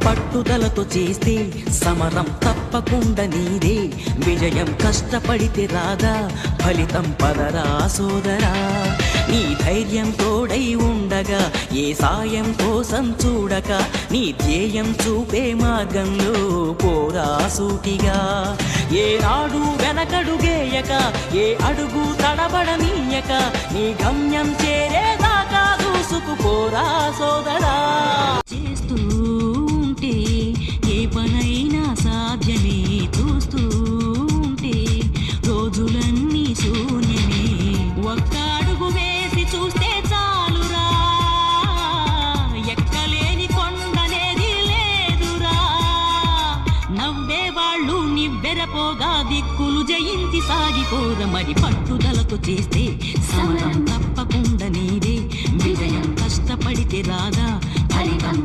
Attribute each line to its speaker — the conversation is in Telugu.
Speaker 1: పట్టుదలతో చేస్తే సమరం తప్పకుండా నీదే. విజయం కష్టపడితే రాదా, ఫలితం పదరా సోదరా. నీ ధైర్యం తోడై ఉండగా, ఏ సాయం కోసం చూడక, నీ ధ్యేయం చూపే మార్గంలో పోరా సూటిగా. ఏ నాడు వెనకడుగేయక, ఏ అడుగు తడబడనీయక, నీ గమ్యం చేరేదాకా దూసుకుపోరా సోదరా. చేస్తూ ఉంటే ఏ పనైనా సాధ్యమే, చూస్తూ ఉంటే రోజులన్నీ శూన్యమే. ఒక్క అడుగు వేసి చూస్తే చాలురా, ఎక్కలేని కొండనేది లేదురా. నవ్వేవాళ్ళు నివ్వెరపోగా దిక్కులు జయించి సాగిపోర. మరి పట్టుదలతో చేస్తే సమరం తప్పకుండా నీదే. విజయం కష్టపడితే రాదా, ఫలితం